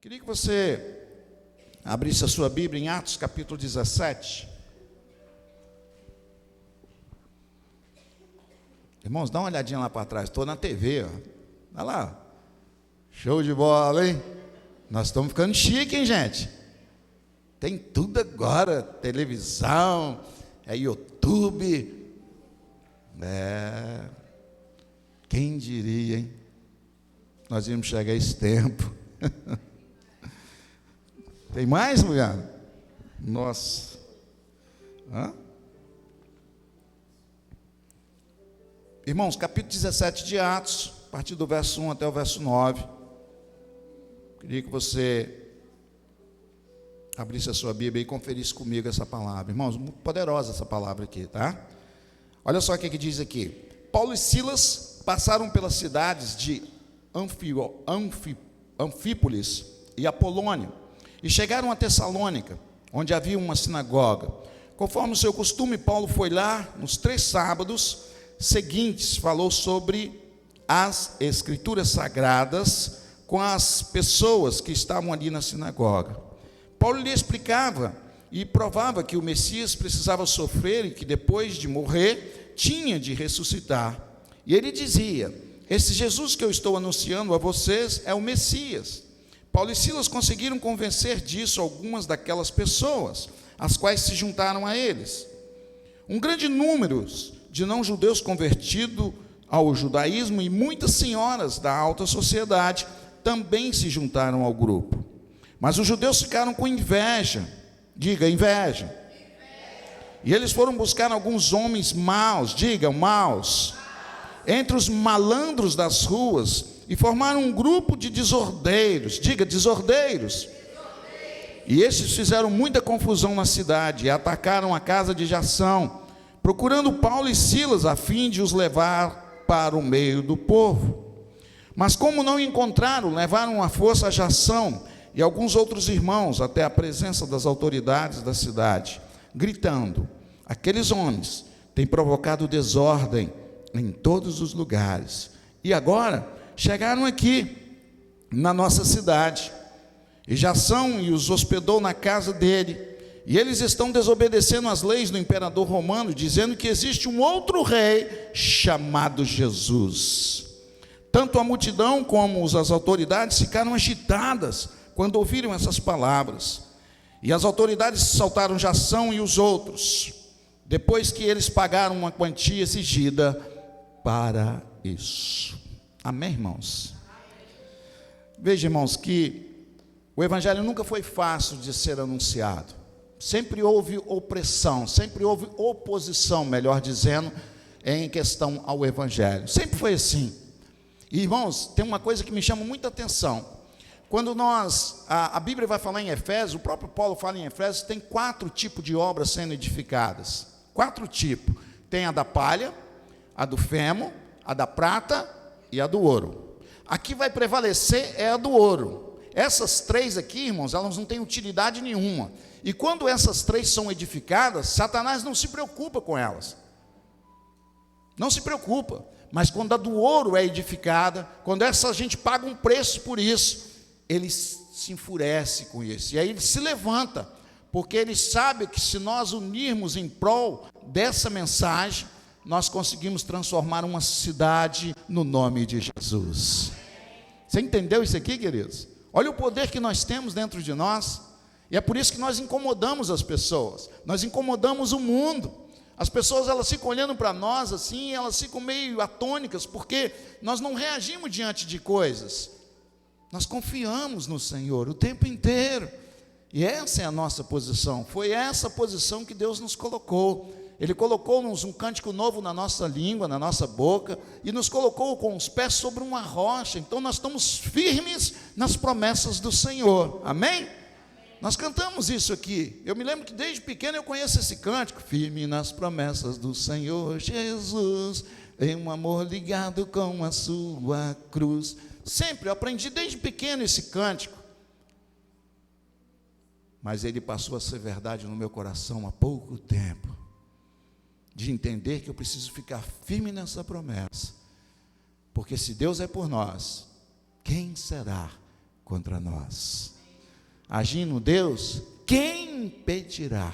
Queria que você abrisse a sua Bíblia em Atos capítulo 17. Irmãos, dá uma olhadinha lá para trás. Estou na TV, ó. Olha lá. Show de bola, hein? Nós estamos ficando chique, hein, gente? Tem tudo agora. Televisão, YouTube. Quem diria, hein? Nós íamos chegar a esse tempo. Tem mais, mulher? Nossa. Irmãos, capítulo 17 de Atos, a partir do verso 1 até o verso 9. Queria que você abrisse a sua Bíblia e conferisse comigo essa palavra. Irmãos, muito poderosa essa palavra aqui, tá? Olha só o que diz aqui. Paulo e Silas passaram pelas cidades de Anfípolis e Apolônia, e chegaram a Tessalônica, onde havia uma sinagoga. Conforme o seu costume, Paulo foi lá nos 3 sábados seguintes, falou sobre as Escrituras Sagradas com as pessoas que estavam ali na sinagoga. Paulo lhe explicava e provava que o Messias precisava sofrer e que depois de morrer tinha de ressuscitar. E ele dizia: esse Jesus que eu estou anunciando a vocês é o Messias. Paulo e Silas conseguiram convencer disso algumas daquelas pessoas, as quais se juntaram a eles. Um grande número de não-judeus convertidos ao judaísmo e muitas senhoras da alta sociedade também se juntaram ao grupo. Mas os judeus ficaram com inveja. Diga, inveja. E eles foram buscar alguns homens maus, digam, maus, entre os malandros das ruas, e formaram um grupo de desordeiros, diga, desordeiros. E estes fizeram muita confusão na cidade e atacaram a casa de Jação, procurando Paulo e Silas a fim de os levar para o meio do povo. Mas como não encontraram, levaram à força a Jação e alguns outros irmãos até a presença das autoridades da cidade, gritando: aqueles homens têm provocado desordem em todos os lugares, e agora chegaram aqui na nossa cidade, e Jação e os hospedou na casa dele, e eles estão desobedecendo as leis do imperador romano, dizendo que existe um outro rei chamado Jesus. Tanto a multidão como as autoridades ficaram agitadas quando ouviram essas palavras, e as autoridades saltaram Jação e os outros, depois que eles pagaram uma quantia exigida para isso. Amém, irmãos? Veja, irmãos, que o evangelho nunca foi fácil de ser anunciado. Sempre houve opressão, sempre houve oposição, melhor dizendo, em questão ao evangelho. Sempre foi assim. E, irmãos, tem uma coisa que me chama muita atenção. Quando a Bíblia vai falar em Efésios, o próprio Paulo fala em Efésios, tem 4 tipos de obras sendo edificadas. 4 tipos. Tem a da palha, a do feno, a da prata e a do ouro. Aqui vai prevalecer é a do ouro. Essas 3 aqui, irmãos, elas não têm utilidade nenhuma. E quando essas 3 são edificadas, Satanás não se preocupa com elas. Não se preocupa. Mas quando a do ouro é edificada, quando essa gente paga um preço por isso, ele se enfurece com isso. E aí ele se levanta, porque ele sabe que se nós unirmos em prol dessa mensagem, nós conseguimos transformar uma cidade no nome de Jesus. Você entendeu isso aqui, queridos? Olha o poder que nós temos dentro de nós. E é por isso que nós incomodamos as pessoas. Nós incomodamos o mundo. As pessoas, elas ficam olhando para nós assim, elas ficam meio atônicas, porque nós não reagimos diante de coisas. Nós confiamos no Senhor o tempo inteiro. E essa é a nossa posição. Foi essa posição que Deus nos colocou. Ele colocou-nos um cântico novo na nossa língua, na nossa boca, e nos colocou com os pés sobre uma rocha. Então nós estamos firmes nas promessas do Senhor. Amém? Nós cantamos isso aqui. Eu me lembro que desde pequeno eu conheço esse cântico. Firme nas promessas do Senhor Jesus, em um amor ligado com a sua cruz. Sempre eu aprendi desde pequeno esse cântico. Mas ele passou a ser verdade no meu coração há pouco tempo, de entender que eu preciso ficar firme nessa promessa, porque se Deus é por nós, quem será contra nós? agindo Deus, quem impedirá?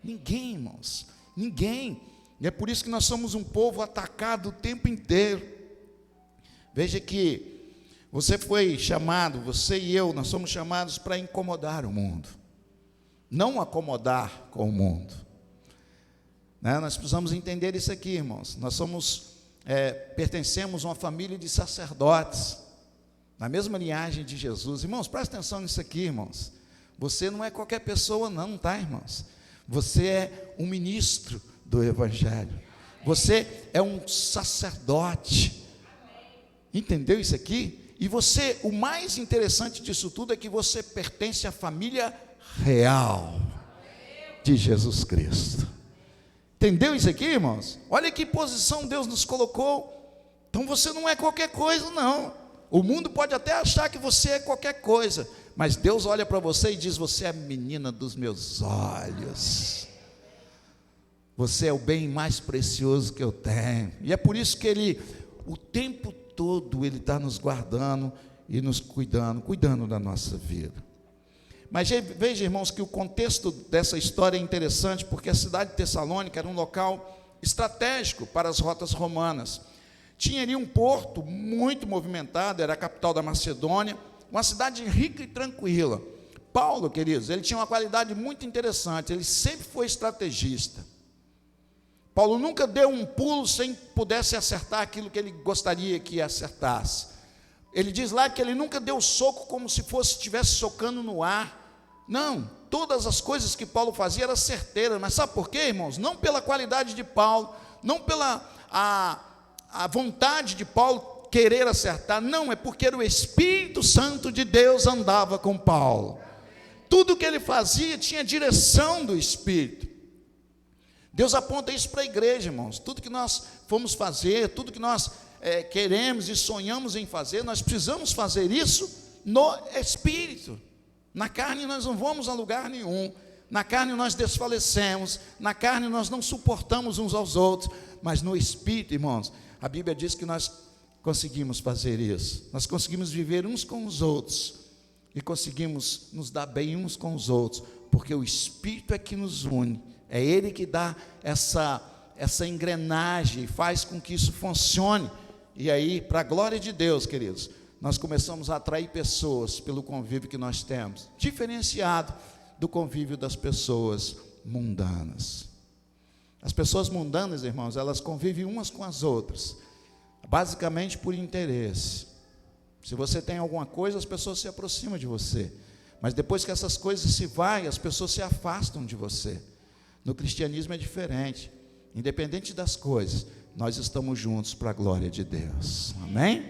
Ninguém, irmãos, ninguém. E é por isso que nós somos um povo atacado o tempo inteiro. Veja que você foi chamado, você e eu, nós somos chamados para incomodar o mundo, não acomodar com o mundo. Nós precisamos entender isso aqui, irmãos. Nós pertencemos a uma família de sacerdotes, na mesma linhagem de Jesus. Irmãos, presta atenção nisso aqui, irmãos. Você não é qualquer pessoa não, tá, irmãos? Você é um ministro do Evangelho. Você é um sacerdote. Entendeu isso aqui? E você, o mais interessante disso tudo é que você pertence à família real de Jesus Cristo. Entendeu isso aqui, irmãos? Olha que posição Deus nos colocou. Então você não é qualquer coisa, não. O mundo pode até achar que você é qualquer coisa, mas Deus olha para você e diz: você é a menina dos meus olhos. Você é o bem mais precioso que eu tenho. E é por isso que Ele, o tempo todo, Ele está nos guardando e nos cuidando da nossa vida. Mas veja, irmãos, que o contexto dessa história é interessante, porque a cidade de Tessalônica era um local estratégico para as rotas romanas. Tinha ali um porto muito movimentado, era a capital da Macedônia, uma cidade rica e tranquila. Paulo, queridos, ele tinha uma qualidade muito interessante, ele sempre foi estrategista. Paulo nunca deu um pulo sem pudesse acertar aquilo que ele gostaria que acertasse. Ele diz lá que ele nunca deu soco como se estivesse socando no ar. Não, todas as coisas que Paulo fazia eram certeiras. Mas sabe por quê, irmãos? Não pela qualidade de Paulo, não pela a vontade de Paulo querer acertar, não, é porque era o Espírito Santo de Deus andava com Paulo. Tudo que ele fazia tinha direção do Espírito. Deus aponta isso para a igreja, irmãos. Tudo que nós fomos fazer, tudo que nós queremos e sonhamos em fazer, nós precisamos fazer isso no Espírito. Na carne nós não vamos a lugar nenhum. Na carne nós desfalecemos, na carne nós não suportamos uns aos outros, mas no Espírito, irmãos, a Bíblia diz que nós conseguimos fazer isso. Nós conseguimos viver uns com os outros e conseguimos nos dar bem uns com os outros, porque o Espírito é que nos une. É Ele que dá essa engrenagem e faz com que isso funcione. E aí, para a glória de Deus, queridos, nós começamos a atrair pessoas pelo convívio que nós temos, diferenciado do convívio das pessoas mundanas. As pessoas mundanas, irmãos, elas convivem umas com as outras, basicamente por interesse. Se você tem alguma coisa, as pessoas se aproximam de você, mas depois que essas coisas se vão, as pessoas se afastam de você. No cristianismo é diferente. Independente das coisas, nós estamos juntos para a glória de Deus. Amém?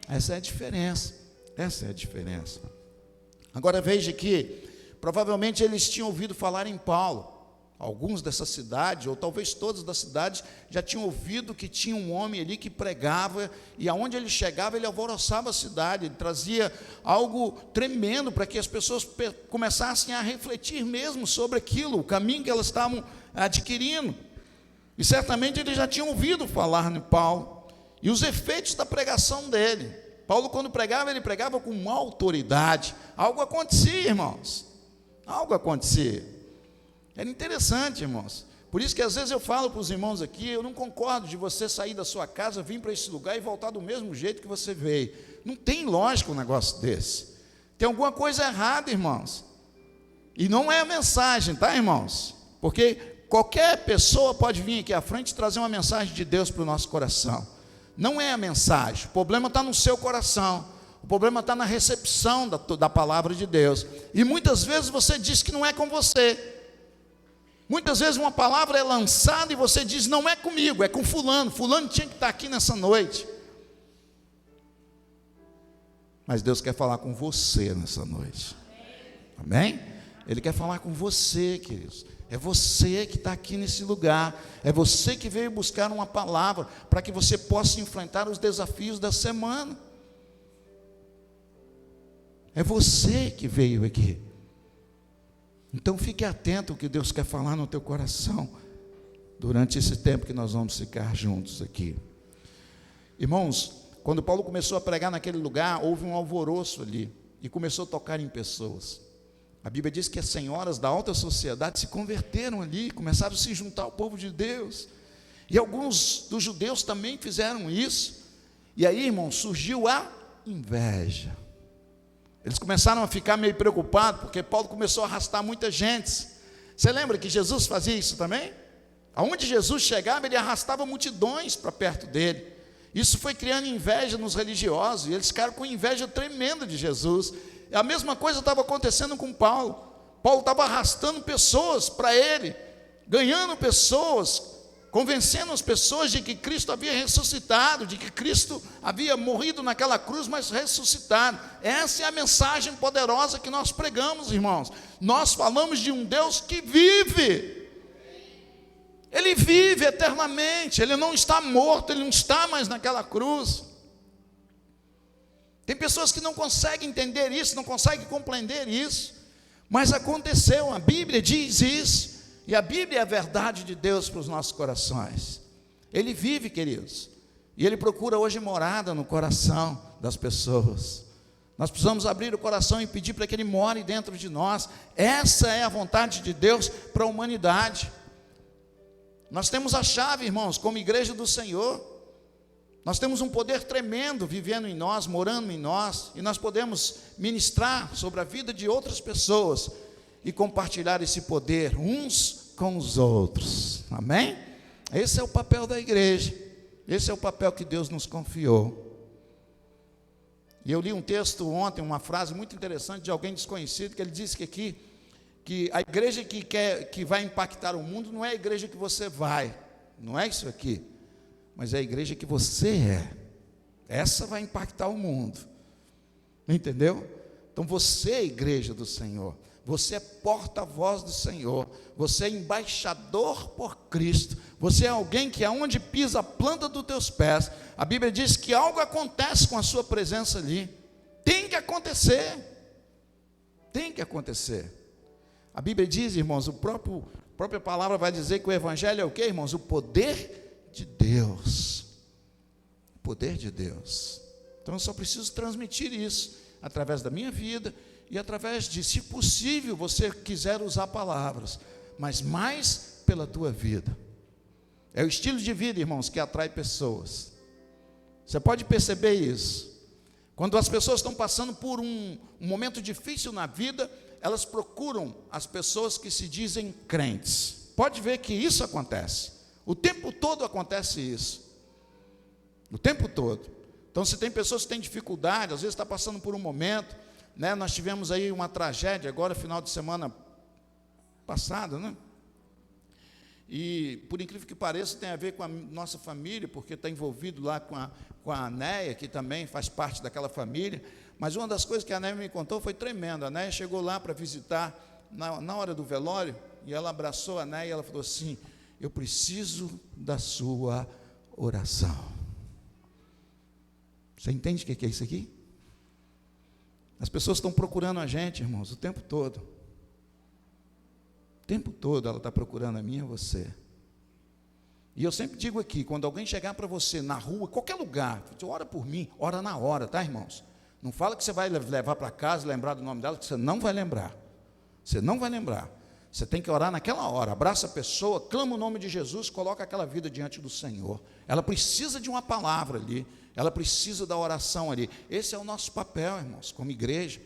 Essa é a diferença. Essa é a diferença. Agora veja que provavelmente eles tinham ouvido falar em Paulo. Alguns dessa cidade, ou talvez todos da cidade, já tinham ouvido que tinha um homem ali que pregava, e aonde ele chegava, ele alvoroçava a cidade, ele trazia algo tremendo para que as pessoas começassem a refletir mesmo sobre aquilo, o caminho que elas estavam adquirindo. E certamente eles já tinham ouvido falar em Paulo, e os efeitos da pregação dele. Paulo, quando pregava, ele pregava com uma autoridade. Algo acontecia, irmãos, algo acontecia. Era interessante, irmãos. Por isso que às vezes eu falo para os irmãos aqui, eu não concordo de você sair da sua casa, vir para esse lugar e voltar do mesmo jeito que você veio. Não tem lógica um negócio desse. Tem alguma coisa errada, irmãos. E não é a mensagem, tá, irmãos? Porque qualquer pessoa pode vir aqui à frente e trazer uma mensagem de Deus para o nosso coração. Não é a mensagem, o problema está no seu coração. O problema está na recepção da palavra de Deus. E muitas vezes você diz que não é com você. Muitas vezes uma palavra é lançada e você diz: não é comigo, é com fulano. Fulano tinha que estar aqui nessa noite. Mas Deus quer falar com você nessa noite. Amém? Ele quer falar com você, queridos. É você que está aqui nesse lugar. É você que veio buscar uma palavra para que você possa enfrentar os desafios da semana. É você que veio aqui. Então fique atento ao que Deus quer falar no teu coração durante esse tempo que nós vamos ficar juntos aqui. Irmãos, quando Paulo começou a pregar naquele lugar, houve um alvoroço ali e começou a tocar em pessoas. A Bíblia diz que as senhoras da alta sociedade se converteram ali, começaram a se juntar ao povo de Deus. E alguns dos judeus também fizeram isso. E aí, irmão, surgiu a inveja. Eles começaram a ficar meio preocupados, porque Paulo começou a arrastar muita gente. Você lembra que Jesus fazia isso também? Aonde Jesus chegava, ele arrastava multidões para perto dele. Isso foi criando inveja nos religiosos, e eles ficaram com inveja tremenda de Jesus. A mesma coisa estava acontecendo com Paulo. Paulo estava arrastando pessoas para ele, ganhando pessoas, convencendo as pessoas de que Cristo havia ressuscitado, de que Cristo havia morrido naquela cruz, mas ressuscitado. Essa é a mensagem poderosa que nós pregamos, irmãos. Nós falamos de um Deus que vive. Ele vive eternamente, ele não está morto, ele não está mais naquela cruz. Tem pessoas que não conseguem entender isso, não conseguem compreender isso, mas aconteceu, a Bíblia diz isso, e a Bíblia é a verdade de Deus para os nossos corações. Ele vive, queridos, e ele procura hoje morada no coração das pessoas. Nós precisamos abrir o coração e pedir para que ele more dentro de nós. Essa é a vontade de Deus para a humanidade. Nós temos a chave, irmãos, como igreja do Senhor. Nós temos um poder tremendo vivendo em nós, morando em nós, e nós podemos ministrar sobre a vida de outras pessoas e compartilhar esse poder uns com os outros. Amém? Esse é o papel da igreja. Esse é o papel que Deus nos confiou. E eu li um texto ontem, uma frase muito interessante de alguém desconhecido, que ele disse que a igreja que vai impactar o mundo não é a igreja que você vai, não é isso aqui, mas é a igreja que você é. Essa vai impactar o mundo, entendeu? Então você é a igreja do Senhor, você é porta-voz do Senhor, você é embaixador por Cristo, você é alguém que aonde pisa a planta dos teus pés, a Bíblia diz que algo acontece com a sua presença ali. Tem que acontecer, tem que acontecer. A Bíblia diz, irmãos, a própria palavra vai dizer que o Evangelho é o quê, irmãos? O poder de Deus. O poder de Deus. Então eu só preciso transmitir isso através da minha vida e através de, se possível, você quiser usar palavras, mas mais pela tua vida. É o estilo de vida, irmãos, que atrai pessoas. Você pode perceber isso. Quando as pessoas estão passando por um momento difícil na vida, elas procuram as pessoas que se dizem crentes. Pode ver que isso acontece. O tempo todo acontece isso. O tempo todo. Então, se tem pessoas que têm dificuldade, às vezes está passando por um momento, né? Nós tivemos aí uma tragédia agora, final de semana passada, né? E, por incrível que pareça, tem a ver com a nossa família, porque está envolvido lá com a Anéia, que também faz parte daquela família. Mas uma das coisas que a Anéia me contou foi tremenda. A Anéia chegou lá para visitar na hora do velório, e ela abraçou a Anéia e ela falou assim: eu preciso da sua oração. Você entende o que é isso aqui? As pessoas estão procurando a gente, irmãos, o tempo todo. O tempo todo ela está procurando a mim e a você. E eu sempre digo aqui, quando alguém chegar para você na rua, qualquer lugar, ora por mim, ora na hora, tá, irmãos? Não fala que você vai levar para casa, lembrar do nome dela, que você não vai lembrar. Você não vai lembrar. Você tem que orar naquela hora, abraça a pessoa, clama o nome de Jesus, coloca aquela vida diante do Senhor. Ela precisa de uma palavra ali, ela precisa da oração ali. Esse é o nosso papel, irmãos, como igreja.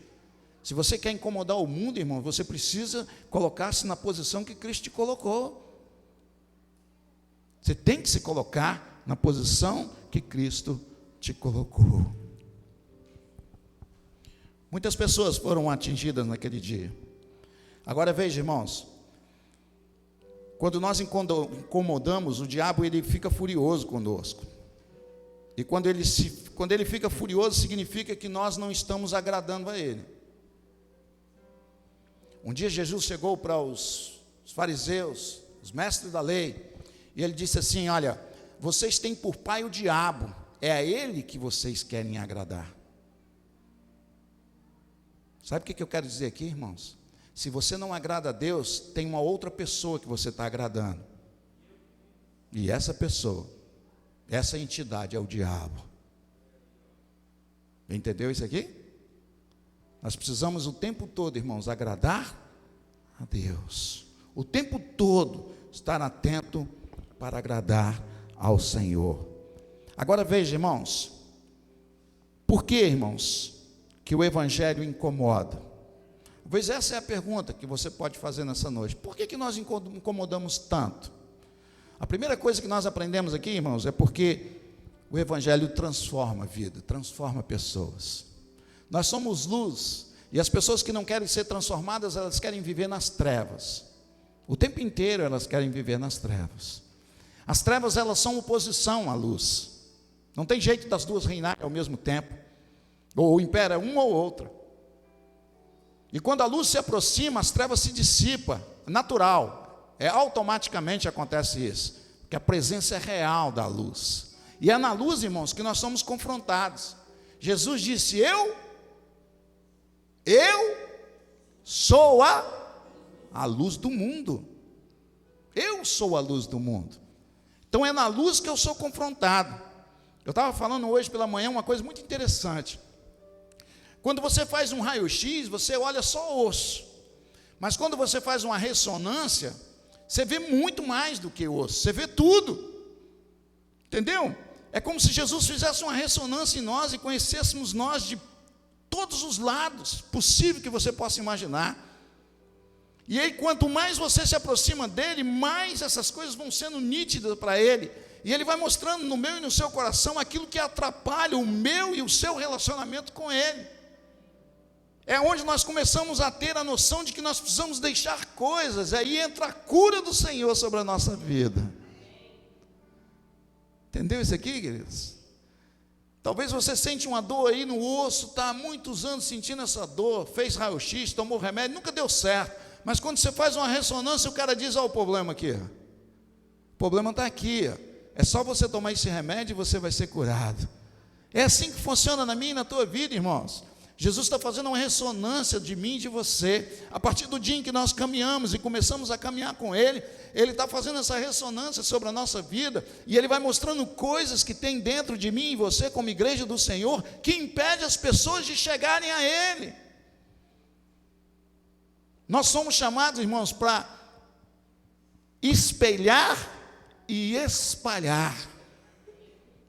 Se você quer incomodar o mundo, irmão, você precisa colocar-se na posição que Cristo te colocou. Você tem que se colocar na posição que Cristo te colocou. Muitas pessoas foram atingidas naquele dia. Agora veja, irmãos, quando nós incomodamos, o diabo ele fica furioso conosco. E quando ele fica furioso, significa que nós não estamos agradando a ele. Um dia Jesus chegou para os fariseus, os mestres da lei, e ele disse assim: olha, vocês têm por pai o diabo, é a ele que vocês querem agradar. Sabe o que eu quero dizer aqui, irmãos? Se você não agrada a Deus, tem uma outra pessoa que você está agradando. E essa pessoa, essa entidade é o diabo. Entendeu isso aqui? Nós precisamos o tempo todo, irmãos, agradar a Deus. O tempo todo estar atento para agradar ao Senhor. Agora veja, irmãos, por que, irmãos, que o Evangelho incomoda? Talvez essa é a pergunta que você pode fazer nessa noite. Por que nós incomodamos tanto? A primeira coisa que nós aprendemos aqui, irmãos, é porque o Evangelho transforma a vida, transforma pessoas. Nós somos luz, e as pessoas que não querem ser transformadas, elas querem viver nas trevas. O tempo inteiro elas querem viver nas trevas. As trevas, elas são oposição à luz. Não tem jeito das duas reinarem ao mesmo tempo. Ou impera uma ou outra. E quando a luz se aproxima, as trevas se dissipam. Natural. Automaticamente acontece isso. Porque a presença é real da luz. E é na luz, irmãos, que nós somos confrontados. Jesus disse: Eu sou a luz do mundo. Eu sou a luz do mundo. Então é na luz que eu sou confrontado. Eu estava falando hoje pela manhã uma coisa muito interessante. Quando você faz um raio-x, você olha só o osso. Mas quando você faz uma ressonância, você vê muito mais do que osso. Você vê tudo. Entendeu? É como se Jesus fizesse uma ressonância em nós e conhecêssemos nós de todos os lados possível que você possa imaginar. E aí, quanto mais você se aproxima dele, mais essas coisas vão sendo nítidas para ele. E ele vai mostrando no meu e no seu coração aquilo que atrapalha o meu e o seu relacionamento com ele. É onde nós começamos a ter a noção de que nós precisamos deixar coisas. Aí entra a cura do Senhor sobre a nossa vida. Entendeu isso aqui, queridos? Talvez você sente uma dor aí no osso, está há muitos anos sentindo essa dor, fez raio-x, tomou remédio, nunca deu certo. Mas quando você faz uma ressonância, o cara diz: o problema aqui. O problema está aqui. É só você tomar esse remédio e você vai ser curado. É assim que funciona na minha e na tua vida, irmãos. Jesus está fazendo uma ressonância de mim e de você. A partir do dia em que nós caminhamos e começamos a caminhar com Ele, Ele está fazendo essa ressonância sobre a nossa vida, e Ele vai mostrando coisas que tem dentro de mim e você, como igreja do Senhor, que impede as pessoas de chegarem a Ele. Nós somos chamados, irmãos, para espelhar e espalhar.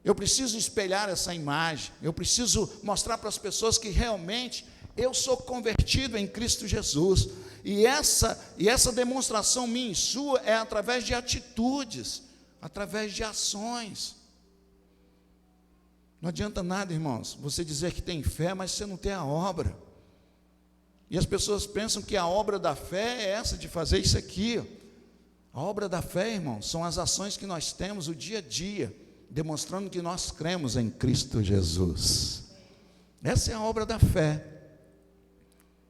Eu preciso espelhar essa imagem, eu preciso mostrar para as pessoas que realmente eu sou convertido em Cristo Jesus. E essa demonstração minha e sua é através de atitudes, através de ações. Não adianta nada, irmãos, você dizer que tem fé, mas você não tem a obra. E as pessoas pensam que a obra da fé é essa de fazer isso aqui. A obra da fé, irmãos, são as ações que nós temos o dia a dia, demonstrando que nós cremos em Cristo Jesus. Essa é a obra da fé.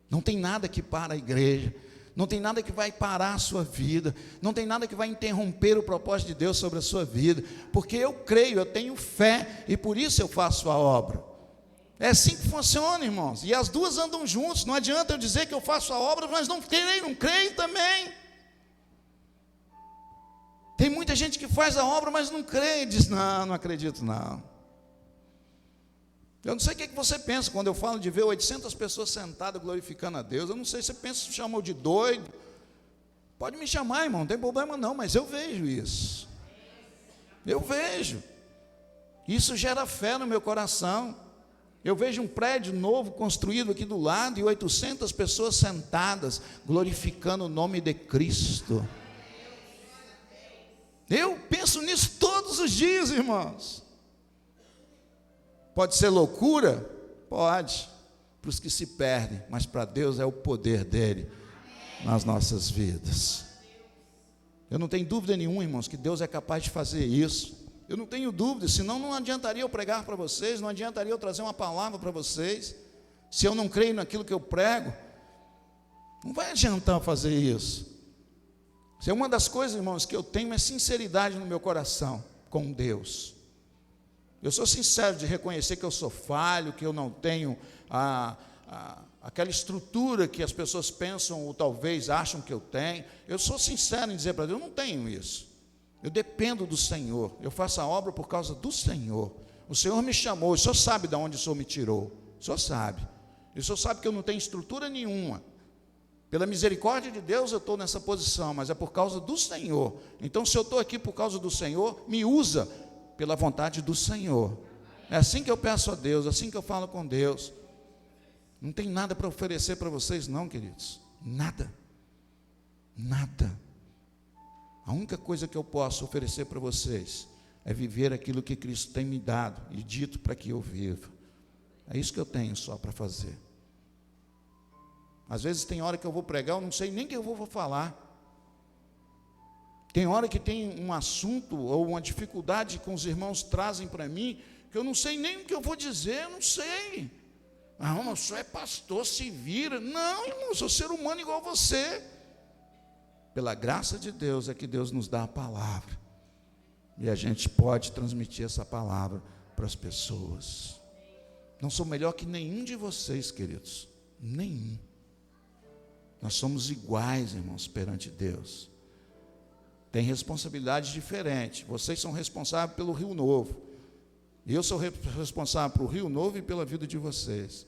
Não tem nada que para a igreja, não tem nada que vai parar a sua vida, não tem nada que vai interromper o propósito de Deus sobre a sua vida, porque eu creio, eu tenho fé, e por isso eu faço a obra. É assim que funciona, irmãos, e as duas andam juntos. Não adianta eu dizer que eu faço a obra, mas não creio também. Tem muita gente que faz a obra, mas não crê, diz: não acredito não. Eu não sei o que você pensa quando eu falo de ver 800 pessoas sentadas glorificando a Deus. Eu não sei se você pensa, me chamou de doido. Pode me chamar, irmão, não tem problema não, mas eu vejo isso. Eu vejo. Isso gera fé no meu coração. Eu vejo um prédio novo construído aqui do lado e 800 pessoas sentadas glorificando o nome de Cristo. Eu penso nisso todos os dias, irmãos. Pode ser loucura? Pode, para os que se perdem, mas para Deus é o poder dele nas nossas vidas. Eu não tenho dúvida nenhuma, irmãos, que Deus é capaz de fazer isso. Eu não tenho dúvida, senão não adiantaria eu pregar para vocês, não adiantaria eu trazer uma palavra para vocês. Se eu não creio naquilo que eu prego, não vai adiantar fazer isso. Isso é uma das coisas, irmãos, que eu tenho é sinceridade no meu coração com Deus. Eu sou sincero de reconhecer que eu sou falho, que eu não tenho aquela estrutura que as pessoas pensam ou talvez acham que eu tenho. Eu sou sincero em dizer para Deus: eu não tenho isso. Eu dependo do Senhor, eu faço a obra por causa do Senhor. O Senhor me chamou, o Senhor sabe de onde o Senhor me tirou, o Senhor sabe. E o senhor sabe que eu não tenho estrutura nenhuma. Pela misericórdia de Deus eu estou nessa posição, mas é por causa do Senhor. Então, se eu estou aqui por causa do Senhor, me usa pela vontade do Senhor. É assim que eu peço a Deus, é assim que eu falo com Deus. Não tem nada para oferecer para vocês não, queridos. Nada. Nada. A única coisa que eu posso oferecer para vocês é viver aquilo que Cristo tem me dado e dito para que eu viva. É isso que eu tenho só para fazer. Às vezes tem hora que eu vou pregar, eu não sei nem o que eu vou falar. Tem hora que tem um assunto ou uma dificuldade que os irmãos trazem para mim, que eu não sei nem o que eu vou dizer, eu não sei. Ah, mas o senhor é pastor, se vira. Não, irmão, eu sou ser humano igual a você. Pela graça de Deus é que Deus nos dá a palavra. E a gente pode transmitir essa palavra para as pessoas. Não sou melhor que nenhum de vocês, queridos. Nenhum. Nós somos iguais, irmãos, perante Deus. Tem responsabilidades diferentes. Vocês são responsáveis pelo Rio Novo. E eu sou responsável pelo Rio Novo e pela vida de vocês.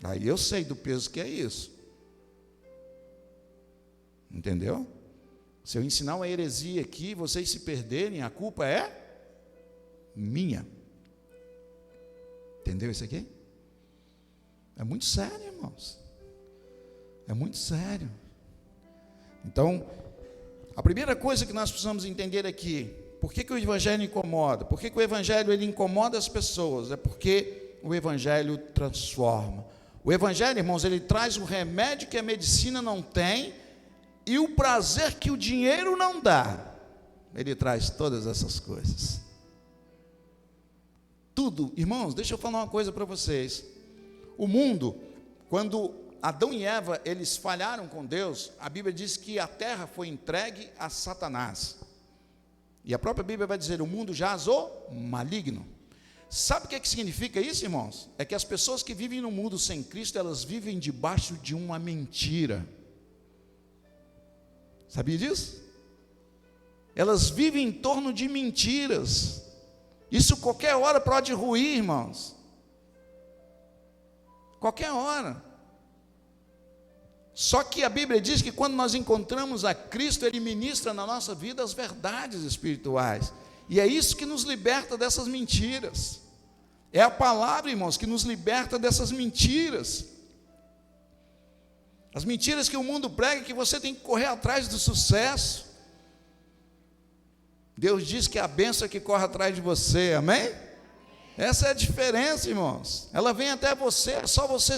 Aí eu sei do peso que é isso. Entendeu? Se eu ensinar uma heresia aqui, vocês se perderem, a culpa é minha. Entendeu isso aqui? É muito sério, irmãos. É muito sério. Então, a primeira coisa que nós precisamos entender aqui, por que o Evangelho incomoda? Por que o Evangelho ele incomoda as pessoas? É porque o Evangelho transforma. O Evangelho, irmãos, ele traz o remédio que a medicina não tem e o prazer que o dinheiro não dá. Ele traz todas essas coisas. Tudo, irmãos, deixa eu falar uma coisa para vocês. O mundo, quando Adão e Eva, eles falharam com Deus, a Bíblia diz que a terra foi entregue a Satanás. E a própria Bíblia vai dizer, o mundo jaz o maligno. Sabe o que significa isso, irmãos? É que as pessoas que vivem no mundo sem Cristo, elas vivem debaixo de uma mentira. Sabia disso? Elas vivem em torno de mentiras. Isso qualquer hora pode ruir, irmãos. Qualquer hora. Só que a Bíblia diz que quando nós encontramos a Cristo, Ele ministra na nossa vida as verdades espirituais. E é isso que nos liberta dessas mentiras. É a palavra, irmãos, que nos liberta dessas mentiras. As mentiras que o mundo prega, que você tem que correr atrás do sucesso. Deus diz que é a bênção é que corre atrás de você, amém? Essa é a diferença, irmãos. Ela vem até você, é só você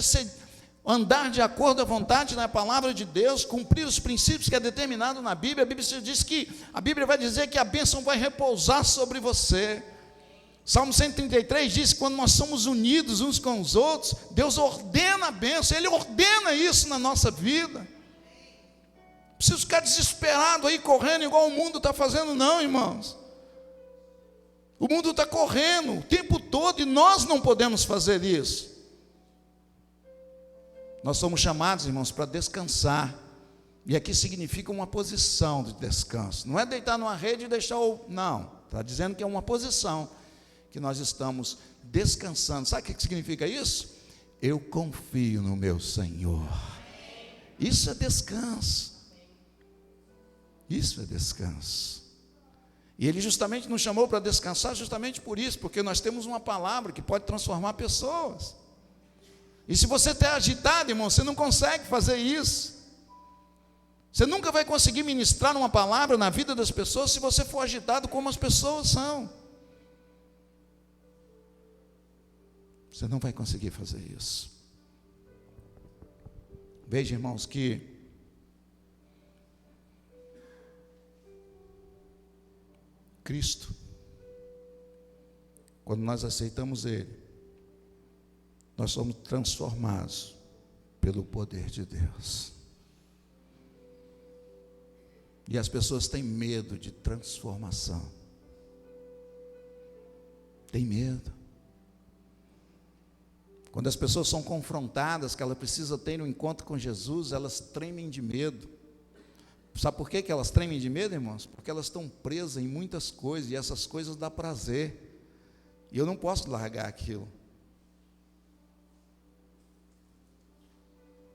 andar de acordo à vontade na palavra de Deus, cumprir os princípios que é determinado na Bíblia. A Bíblia vai dizer que a bênção vai repousar sobre você. Salmo 133 diz que quando nós somos unidos uns com os outros, Deus ordena a bênção, Ele ordena isso na nossa vida. Preciso ficar desesperado aí, correndo igual o mundo está fazendo, não, irmãos. O mundo está correndo o tempo todo e nós não podemos fazer isso. Nós somos chamados, irmãos, para descansar. E aqui significa uma posição de descanso. Não é deitar numa rede e deixar o... Não, está dizendo que é uma posição que nós estamos descansando. Sabe o que significa isso? Eu confio no meu Senhor. Isso é descanso. Isso é descanso. E Ele justamente nos chamou para descansar justamente por isso, porque nós temos uma palavra que pode transformar pessoas. E se você está agitado, irmão, você não consegue fazer isso. Você nunca vai conseguir ministrar uma palavra na vida das pessoas se você for agitado como as pessoas são. Você não vai conseguir fazer isso. Veja, irmãos, que Cristo, quando nós aceitamos Ele, nós somos transformados pelo poder de Deus. E as pessoas têm medo de transformação. Tem medo. Quando as pessoas são confrontadas, que elas precisam ter um encontro com Jesus, elas tremem de medo. Sabe por que elas tremem de medo, irmãos? Porque elas estão presas em muitas coisas, e essas coisas dão prazer. E eu não posso largar aquilo.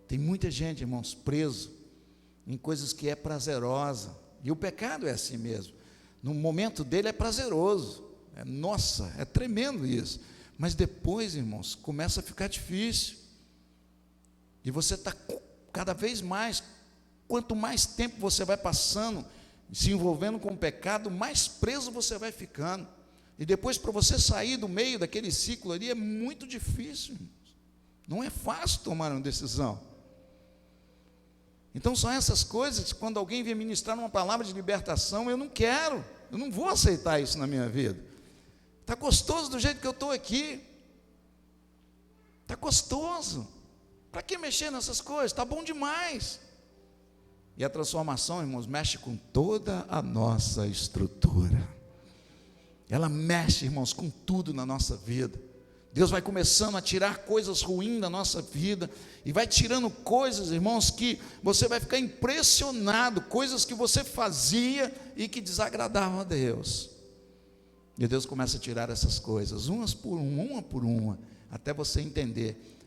Tem muita gente, irmãos, preso em coisas que é prazerosa, e o pecado é assim mesmo, no momento dele é prazeroso, nossa, é tremendo isso, mas depois, irmãos, começa a ficar difícil, e você está cada vez mais, quanto mais tempo você vai passando, se envolvendo com o pecado, mais preso você vai ficando, e depois para você sair do meio daquele ciclo ali, é muito difícil, irmãos. Não é fácil tomar uma decisão. Então são essas coisas, quando alguém vem ministrar uma palavra de libertação, eu não quero, eu não vou aceitar isso na minha vida. Está gostoso do jeito que eu estou aqui, está gostoso, para que mexer nessas coisas? Está bom demais. E a transformação, irmãos, mexe com toda a nossa estrutura, ela mexe, irmãos, com tudo na nossa vida. Deus vai começando a tirar coisas ruins da nossa vida, e vai tirando coisas, irmãos, que você vai ficar impressionado, coisas que você fazia e que desagradavam a Deus. E Deus começa a tirar essas coisas, uma por uma, até você entender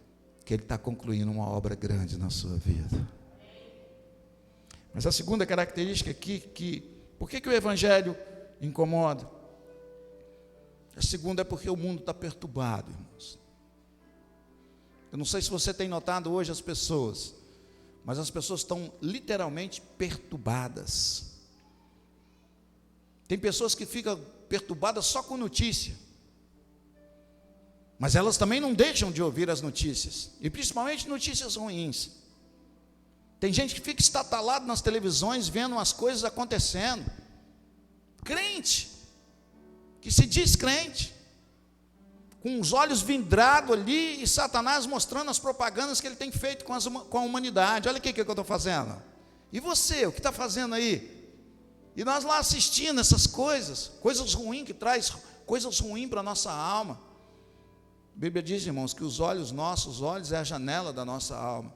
que Ele está concluindo uma obra grande na sua vida. Mas a segunda característica aqui, por que o Evangelho incomoda? A segunda é porque o mundo está perturbado, irmãos. Eu não sei se você tem notado hoje as pessoas, mas as pessoas estão literalmente perturbadas. Tem pessoas que ficam perturbadas só com notícia, mas elas também não deixam de ouvir as notícias, e principalmente notícias ruins. Tem gente que fica estatalado nas televisões, vendo as coisas acontecendo. Crente, que se diz crente, com os olhos vidrados ali, e Satanás mostrando as propagandas que ele tem feito com a humanidade. Olha aqui o que eu estou fazendo. E você, o que está fazendo aí? E nós lá assistindo essas coisas ruins, que traz coisas ruins para a nossa alma. A Bíblia diz, irmãos, que nossos olhos é a janela da nossa alma.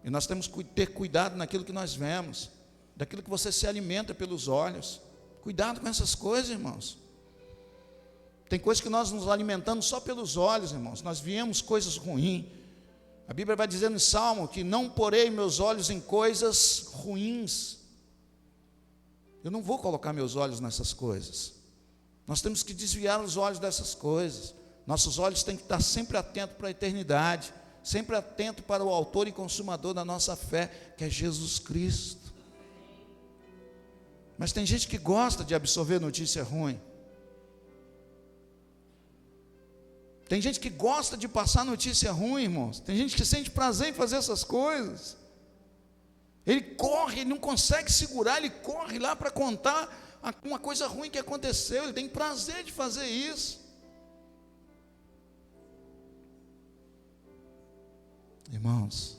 E nós temos que ter cuidado naquilo que nós vemos, daquilo que você se alimenta pelos olhos. Cuidado com essas coisas, irmãos. Tem coisas que nós nos alimentamos só pelos olhos, irmãos. Nós viemos coisas ruins. A Bíblia vai dizendo em Salmo que não porei meus olhos em coisas ruins. Eu não vou colocar meus olhos nessas coisas. Nós temos que desviar os olhos dessas coisas. Nossos olhos têm que estar sempre atentos para a eternidade, sempre atentos para o autor e consumador da nossa fé, que é Jesus Cristo. Mas tem gente que gosta de absorver notícia ruim. Tem gente que gosta de passar notícia ruim, irmãos. Tem gente que sente prazer em fazer essas coisas. Ele corre, ele não consegue segurar, ele corre lá para contar uma coisa ruim que aconteceu. Ele tem prazer de fazer isso. Irmãos,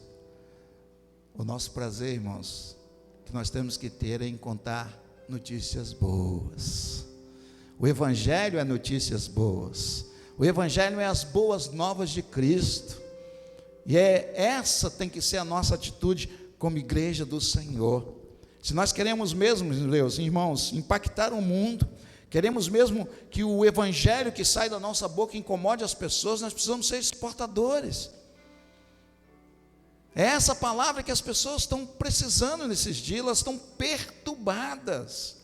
o nosso prazer, irmãos, que nós temos que ter é em contar notícias boas. O Evangelho é notícias boas. O Evangelho é as boas novas de Cristo, e essa tem que ser a nossa atitude como igreja do Senhor. Se nós queremos mesmo, meus irmãos, impactar o mundo, queremos mesmo que o Evangelho que sai da nossa boca incomode as pessoas, nós precisamos ser exportadores. É essa palavra que as pessoas estão precisando nesses dias, elas estão perturbadas,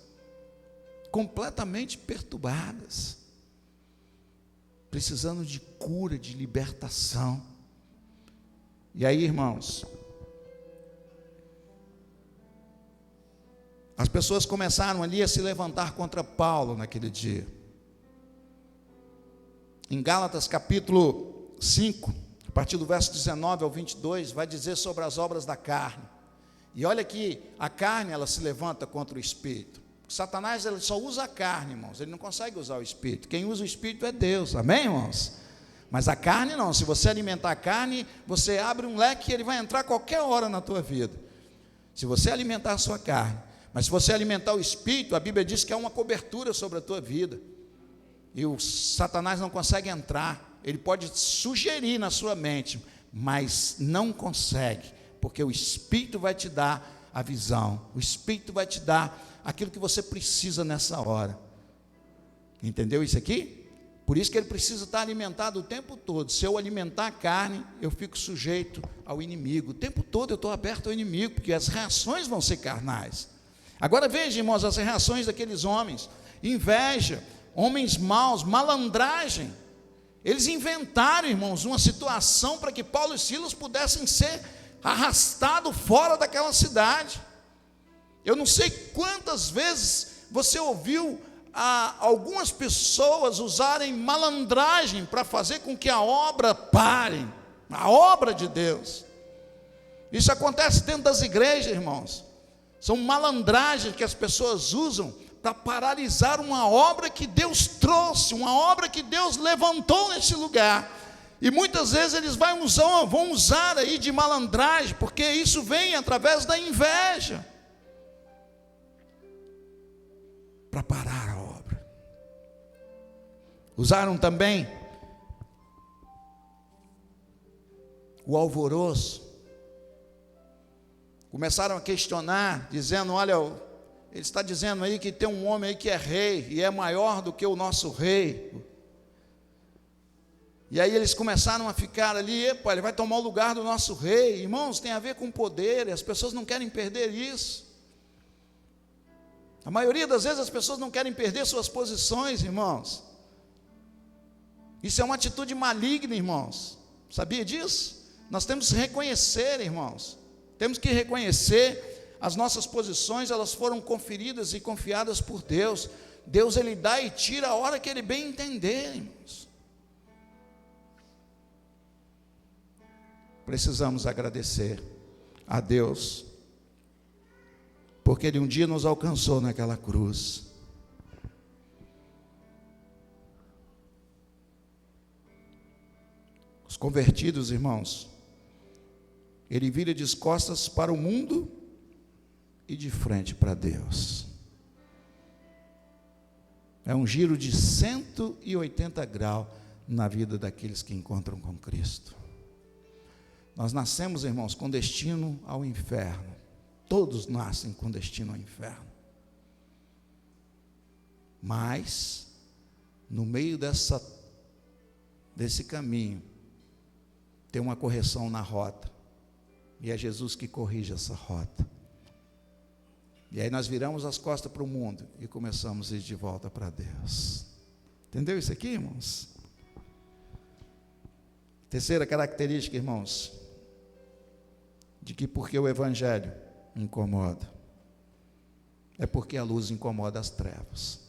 completamente perturbadas, precisando de cura, de libertação. E aí, irmãos, as pessoas começaram ali a se levantar contra Paulo naquele dia. Em Gálatas capítulo 5, a partir do verso 19 ao 22, vai dizer sobre as obras da carne. E olha que a carne, ela se levanta contra o Espírito. Satanás, ele só usa a carne, irmãos, ele não consegue usar o Espírito. Quem usa o Espírito é Deus, amém, irmãos? Mas a carne não. Se você alimentar a carne, você abre um leque e ele vai entrar a qualquer hora na tua vida, se você alimentar a sua carne. Mas se você alimentar o Espírito, a Bíblia diz que é uma cobertura sobre a tua vida, e o Satanás não consegue entrar. Ele pode sugerir na sua mente, mas não consegue, porque o Espírito vai te dar a visão, o Espírito vai te dar aquilo que você precisa nessa hora. Entendeu isso aqui? Por isso que ele precisa estar alimentado o tempo todo. Se eu alimentar a carne, eu fico sujeito ao inimigo. O tempo todo eu estou aberto ao inimigo, porque as reações vão ser carnais. Agora veja, irmãos, as reações daqueles homens: inveja, homens maus, malandragem. Eles inventaram, irmãos, uma situação para que Paulo e Silas pudessem ser arrastados fora daquela cidade. Eu não sei quantas vezes você ouviu algumas pessoas usarem malandragem para fazer com que a obra pare, a obra de Deus. Isso acontece dentro das igrejas, irmãos. São malandragens que as pessoas usam para paralisar uma obra que Deus trouxe, uma obra que Deus levantou nesse lugar. E muitas vezes eles vão usar aí de malandragem, porque isso vem através da inveja, para parar a obra. Usaram também o alvoroço. Começaram a questionar, dizendo: olha, ele está dizendo aí que tem um homem aí que é rei, e é maior do que o nosso rei. E aí eles começaram a ficar ali: epa, ele vai tomar o lugar do nosso rei. Irmãos, tem a ver com poder, e as pessoas não querem perder isso. A maioria das vezes as pessoas não querem perder suas posições, irmãos. Isso é uma atitude maligna, irmãos. Sabia disso? Nós temos que reconhecer, irmãos. Temos que reconhecer as nossas posições, elas foram conferidas e confiadas por Deus. Deus, Ele dá e tira a hora que Ele bem entender, irmãos. Precisamos agradecer a Deus, porque Ele um dia nos alcançou naquela cruz. Os convertidos, irmãos, ele vira de costas para o mundo e de frente para Deus. É um giro de 180 graus na vida daqueles que encontram com Cristo. Nós nascemos, irmãos, com destino ao inferno. Todos nascem com destino ao inferno. Mas, no meio desse caminho, tem uma correção na rota. E é Jesus que corrige essa rota. E aí nós viramos as costas para o mundo e começamos a ir de volta para Deus. Entendeu isso aqui, irmãos? Terceira característica, irmãos, de que porque o Evangelho incomoda, é porque a luz incomoda as trevas.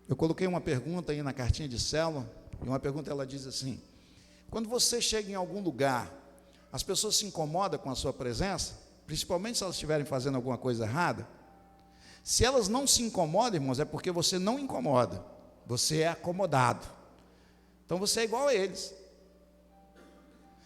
Eu coloquei uma pergunta aí na cartinha de célula, e uma pergunta, ela diz assim: quando você chega em algum lugar, as pessoas se incomodam com a sua presença, principalmente se elas estiverem fazendo alguma coisa errada? Se elas não se incomodam, irmãos, é porque você não incomoda, você é acomodado. Então você é igual a eles.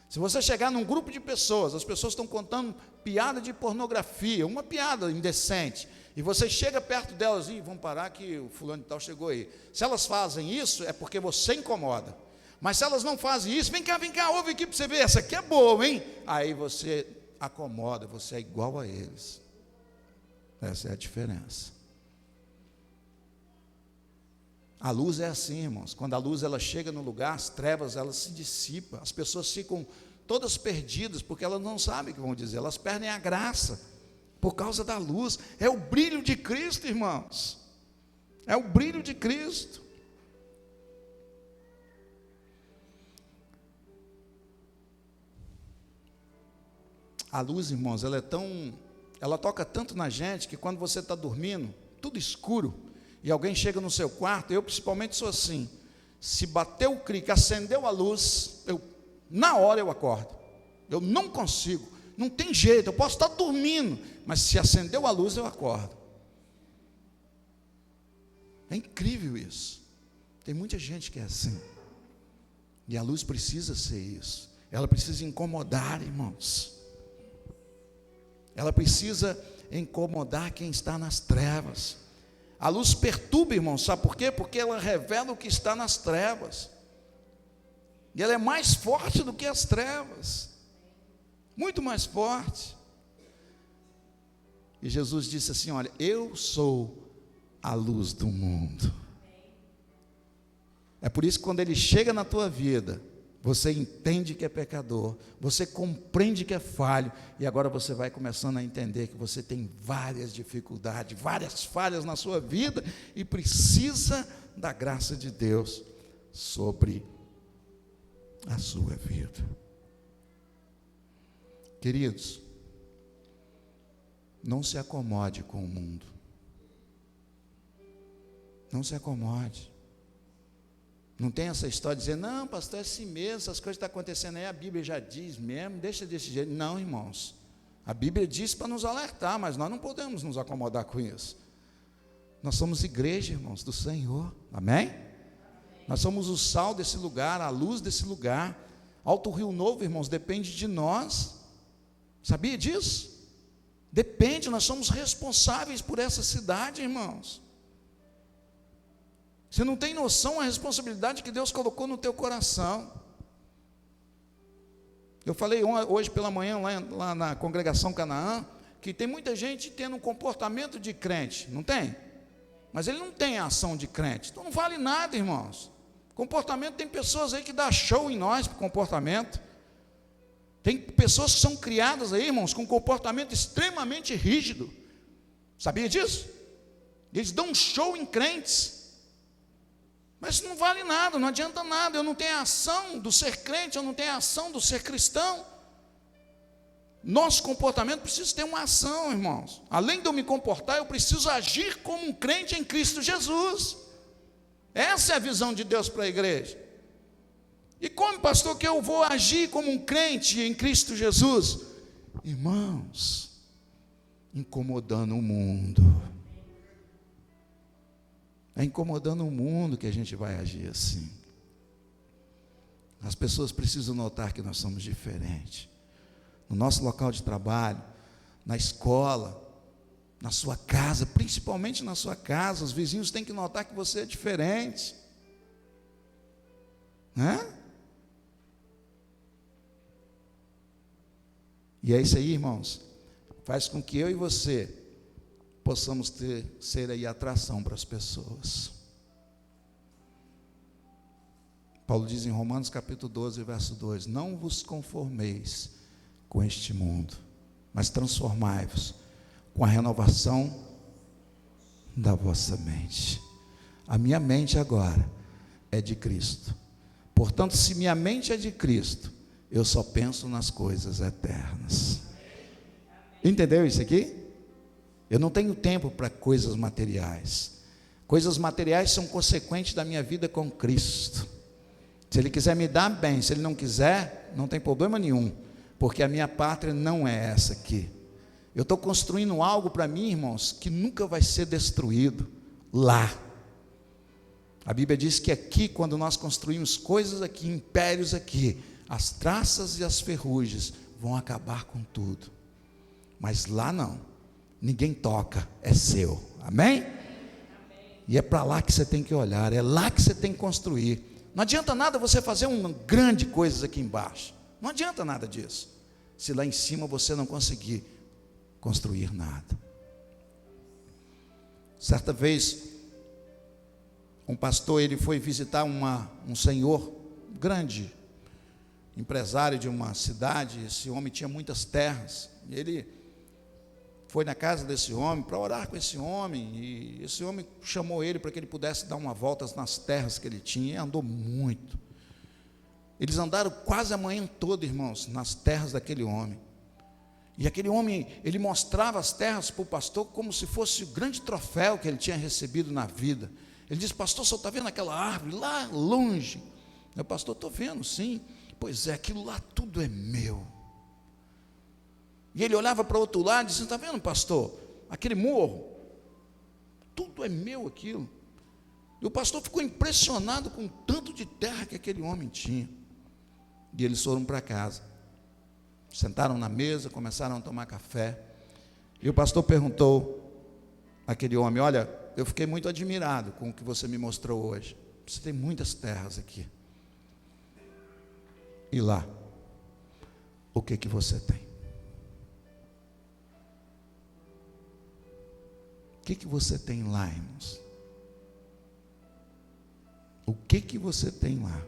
Se você chegar num grupo de pessoas, as pessoas estão contando piada de pornografia, uma piada indecente, e você chega perto delas e vamos parar que o fulano de tal chegou aí. Se elas fazem isso, é porque você incomoda. Mas se elas não fazem isso, vem cá, ouve aqui para você ver, essa aqui é boa, hein? Aí você acomoda, você é igual a eles. Essa é a diferença. A luz é assim, irmãos. Quando a luz ela chega no lugar, as trevas elas se dissipam. As pessoas ficam todas perdidas, porque elas não sabem o que vão dizer. Elas perdem a graça por causa da luz. É o brilho de Cristo, irmãos. É o brilho de Cristo. A luz, irmãos, ela toca tanto na gente, que quando você está dormindo, tudo escuro, e alguém chega no seu quarto, eu principalmente sou assim, se bateu o clique, acendeu a luz, na hora eu acordo. Eu não consigo, não tem jeito, eu posso estar dormindo, mas se acendeu a luz eu acordo. É incrível isso. Tem muita gente que é assim, e a luz precisa ser isso. Ela precisa incomodar, irmãos. Ela precisa incomodar quem está nas trevas. A luz perturba, irmãos, sabe por quê? Porque ela revela o que está nas trevas. E ela é mais forte do que as trevas. Muito mais forte. E Jesus disse assim: olha, eu sou a luz do mundo. É por isso que quando ele chega na tua vida, você entende que é pecador, você compreende que é falho, e agora você vai começando a entender que você tem várias dificuldades, várias falhas na sua vida, e precisa da graça de Deus sobre a sua vida. Queridos, não se acomode com o mundo. Não se acomode. Não tem essa história de dizer, não, pastor, é assim mesmo, essas coisas estão acontecendo aí, a Bíblia já diz mesmo, deixa desse jeito. Não, irmãos, a Bíblia diz para nos alertar, mas nós não podemos nos acomodar com isso. Nós somos igreja, irmãos, do Senhor, amém? Nós somos o sal desse lugar, a luz desse lugar. Alto Rio Novo, irmãos, depende de nós. Sabia disso? Depende, nós somos responsáveis por essa cidade, irmãos. Você não tem noção da responsabilidade que Deus colocou no teu coração. Eu falei hoje pela manhã lá na congregação Canaã, que tem muita gente tendo um comportamento de crente, não tem? Mas ele não tem a ação de crente, então não vale nada, irmãos. Comportamento, tem pessoas aí que dá show em nós por comportamento. Tem pessoas que são criadas aí, irmãos, com comportamento extremamente rígido. Sabia disso? Eles dão um show em crentes. Mas isso não vale nada, não adianta nada. Eu não tenho a ação do ser crente, eu não tenho a ação do ser cristão. Nosso comportamento precisa ter uma ação, irmãos. Além de eu me comportar, eu preciso agir como um crente em Cristo Jesus. Essa é a visão de Deus para a igreja. E como, pastor, que eu vou agir como um crente em Cristo Jesus? Irmãos, incomodando o mundo. É incomodando o mundo que a gente vai agir assim. As pessoas precisam notar que nós somos diferentes. No nosso local de trabalho, na escola, na sua casa, principalmente na sua casa, os vizinhos têm que notar que você é diferente. Né? E é isso aí, irmãos, faz com que eu e você possamos ser aí atração para as pessoas. Paulo diz em Romanos capítulo 12, verso 2, não vos conformeis com este mundo, mas transformai-vos com a renovação da vossa mente. A minha mente agora é de Cristo, portanto, se minha mente é de Cristo, eu só penso nas coisas eternas. Entendeu isso aqui? Eu não tenho tempo para coisas materiais. Coisas materiais são consequentes da minha vida com Cristo. Se Ele quiser me dar, bem. Se Ele não quiser, não tem problema nenhum. Porque a minha pátria não é essa aqui. Eu estou construindo algo para mim, irmãos, que nunca vai ser destruído. Lá. A Bíblia diz que aqui, quando nós construímos coisas aqui, impérios aqui, as traças e as ferrugens vão acabar com tudo. Mas lá não. Ninguém toca, é seu, amém? E é para lá que você tem que olhar, é lá que você tem que construir. Não adianta nada você fazer uma grande coisa aqui embaixo, não adianta nada disso, se lá em cima você não conseguir construir nada. Certa vez, um pastor, ele foi visitar um senhor, grande empresário de uma cidade. Esse homem tinha muitas terras, e ele foi na casa desse homem para orar com esse homem, e esse homem chamou ele para que ele pudesse dar uma volta nas terras que ele tinha, e andou muito. Eles andaram quase a manhã toda, irmãos, nas terras daquele homem, e aquele homem, ele mostrava as terras para o pastor como se fosse o grande troféu que ele tinha recebido na vida. Ele disse, pastor, você está vendo aquela árvore lá longe? Eu, pastor, estou vendo, sim. Pois é, aquilo lá tudo é meu. E ele olhava para o outro lado e disse, está vendo, pastor, aquele morro, tudo é meu aquilo. E o pastor ficou impressionado com o tanto de terra que aquele homem tinha. E eles foram para casa, sentaram na mesa, começaram a tomar café, e o pastor perguntou àquele homem, olha, eu fiquei muito admirado com o que você me mostrou hoje, você tem muitas terras aqui, e lá, o que você tem? O que você tem lá, irmãos? O que você tem lá?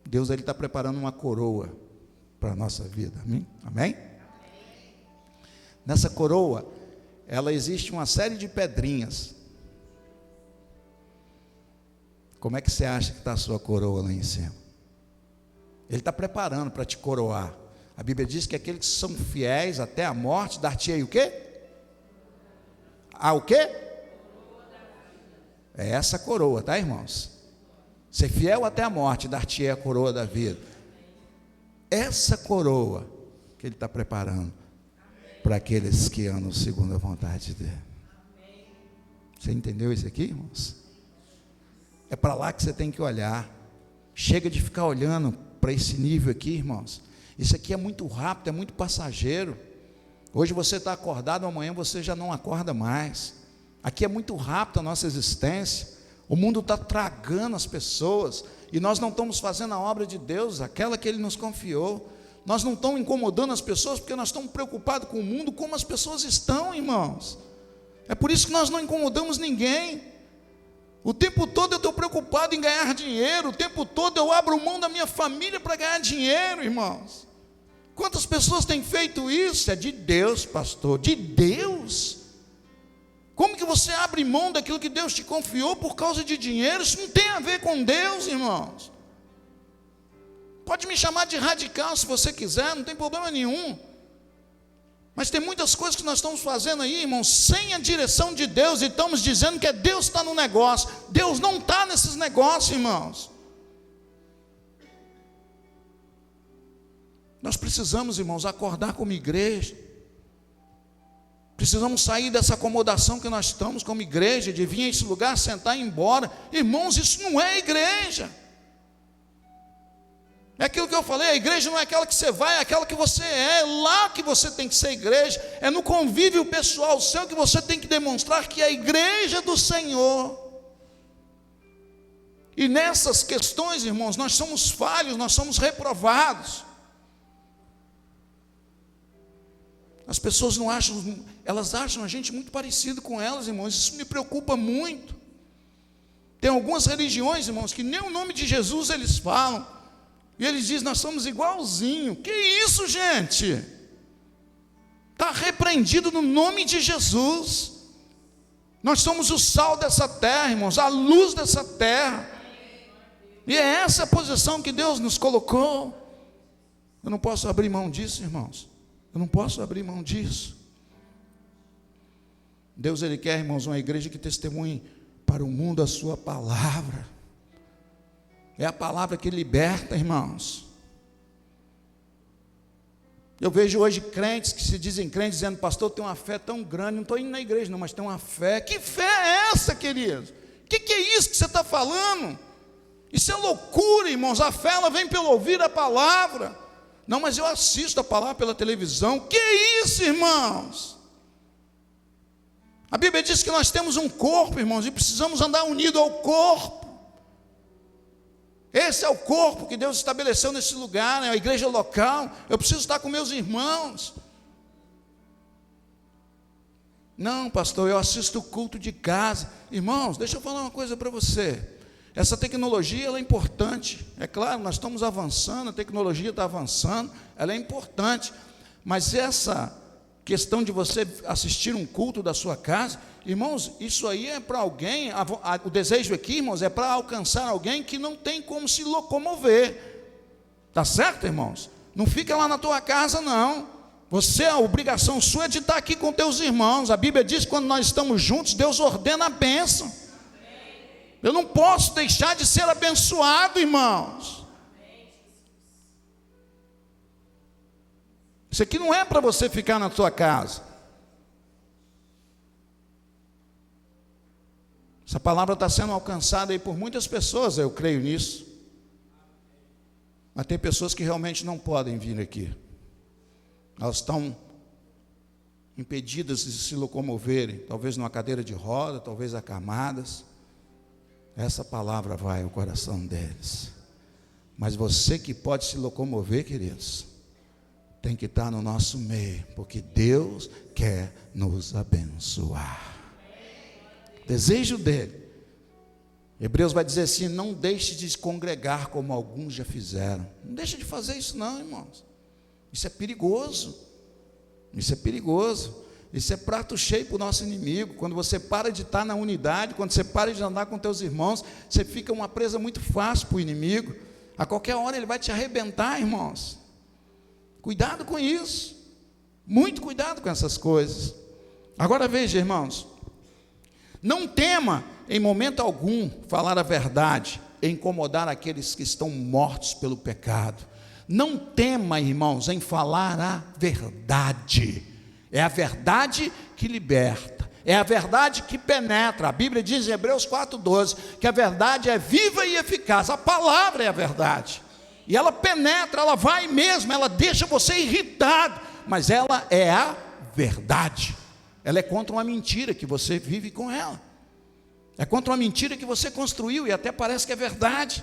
Deus está preparando uma coroa para a nossa vida, amém? Amém? Nessa coroa, ela existe uma série de pedrinhas. Como é que você acha que está a sua coroa lá em cima? Ele está preparando para te coroar. A Bíblia diz que aqueles que são fiéis até a morte, dar-te-ei o quê? O quê? É essa coroa, tá, irmãos? Ser fiel até a morte, dar-te-ei a coroa da vida. Essa coroa que Ele está preparando para aqueles que andam segundo a vontade dEle. Você entendeu isso aqui, irmãos? É para lá que você tem que olhar. Chega de ficar olhando para esse nível aqui, irmãos. Isso aqui é muito rápido, é muito passageiro. Hoje você está acordado, amanhã você já não acorda mais. Aqui é muito rápido a nossa existência. O mundo está tragando as pessoas, e nós não estamos fazendo a obra de Deus, aquela que Ele nos confiou. Nós não estamos incomodando as pessoas, porque nós estamos preocupados com o mundo, como as pessoas estão, irmãos. É por isso que nós não incomodamos ninguém. O tempo todo eu estou preocupado em ganhar dinheiro, o tempo todo eu abro mão da minha família para ganhar dinheiro, irmãos. Quantas pessoas têm feito isso? É de Deus, pastor, de Deus. Como que você abre mão daquilo que Deus te confiou por causa de dinheiro? Isso não tem a ver com Deus, irmãos. Pode me chamar de radical se você quiser, não tem problema nenhum. Mas tem muitas coisas que nós estamos fazendo aí, irmãos, sem a direção de Deus, e estamos dizendo que Deus está no negócio. Deus não está nesses negócios, irmãos. Nós precisamos, irmãos, acordar como igreja. Precisamos sair dessa acomodação que nós estamos como igreja, de vir a esse lugar, sentar e ir embora. Irmãos, isso não é igreja. É aquilo que eu falei, a igreja não é aquela que você vai, é aquela que você é lá que você tem que ser igreja, é no convívio pessoal seu que você tem que demonstrar que é a igreja do Senhor. E nessas questões, irmãos, nós somos falhos, nós somos reprovados. As pessoas não acham, elas acham a gente muito parecido com elas, irmãos, isso me preocupa muito. Tem algumas religiões, irmãos, que nem o nome de Jesus eles falam. E eles dizem, nós somos igualzinho. Que isso, gente? Está repreendido no nome de Jesus. Nós somos o sal dessa terra, irmãos, a luz dessa terra. E é essa a posição que Deus nos colocou. Eu não posso abrir mão disso, irmãos. Eu não posso abrir mão disso. Deus, Ele quer, irmãos, uma igreja que testemunhe para o mundo a sua palavra. É a palavra que liberta, irmãos. Eu vejo hoje crentes que se dizem crentes, dizendo, pastor, eu tenho uma fé tão grande, não estou indo na igreja não, mas tenho uma fé. Que fé é essa, queridos? O que é isso que você está falando? Isso é loucura, irmãos. A fé, ela vem pelo ouvir a palavra. Não, mas eu assisto a palavra pela televisão. Que isso, irmãos? A Bíblia diz que nós temos um corpo, irmãos, e precisamos andar unido ao corpo. Esse é o corpo que Deus estabeleceu nesse lugar, né? A igreja local. Eu preciso estar com meus irmãos. Não, pastor, eu assisto o culto de casa. Irmãos, deixa eu falar uma coisa para você. Essa tecnologia, ela é importante. É claro, nós estamos avançando, a tecnologia está avançando, ela é importante. Mas essa questão de você assistir um culto da sua casa, irmãos, isso aí é para alguém, o desejo aqui, irmãos, é para alcançar alguém que não tem como se locomover. Está certo, irmãos? Não fica lá na tua casa, não. Você, a obrigação sua é de estar aqui com teus irmãos. A Bíblia diz que quando nós estamos juntos, Deus ordena a bênção. Eu não posso deixar de ser abençoado, irmãos. Isso aqui não é para você ficar na tua casa. Essa palavra está sendo alcançada aí por muitas pessoas, eu creio nisso. Mas tem pessoas que realmente não podem vir aqui. Elas estão impedidas de se locomoverem, talvez numa cadeira de roda, talvez acamadas. Essa palavra vai ao coração deles. Mas você que pode se locomover, queridos, tem que estar no nosso meio, porque Deus quer nos abençoar. Desejo dele. Hebreus vai dizer assim: não deixe de se congregar como alguns já fizeram. Não deixe de fazer isso não, irmãos. Isso é perigoso. Isso é perigoso. Isso é prato cheio para o nosso inimigo. Quando você para de estar na unidade, quando você para de andar com teus irmãos, você fica uma presa muito fácil para o inimigo. A qualquer hora ele vai te arrebentar, irmãos. Cuidado com isso. Muito cuidado com essas coisas. Agora veja, irmãos, não tema em momento algum falar a verdade e incomodar aqueles que estão mortos pelo pecado. Não tema, irmãos, em falar a verdade. É a verdade que liberta, é a verdade que penetra. A Bíblia diz em Hebreus 4,12 que a verdade é viva e eficaz. A palavra é a verdade, e ela penetra, ela vai mesmo, ela deixa você irritado, mas ela é a verdade. Ela é contra uma mentira que você vive com ela, é contra uma mentira que você construiu e até parece que é verdade.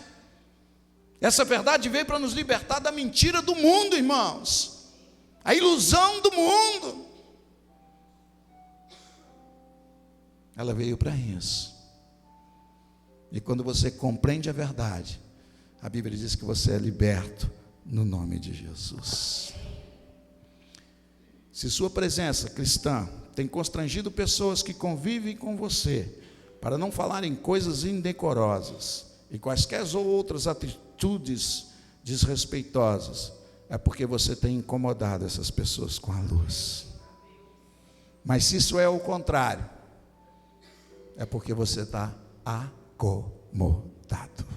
Essa verdade veio para nos libertar da mentira do mundo, irmãos, a ilusão do mundo. Ela veio para isso. E quando você compreende a verdade, a Bíblia diz que você é liberto no nome de Jesus. Se sua presença cristã tem constrangido pessoas que convivem com você para não falarem coisas indecorosas e quaisquer outras atitudes desrespeitosas, é porque você tem incomodado essas pessoas com a luz. Mas se isso é o contrário, é porque você está acomodado.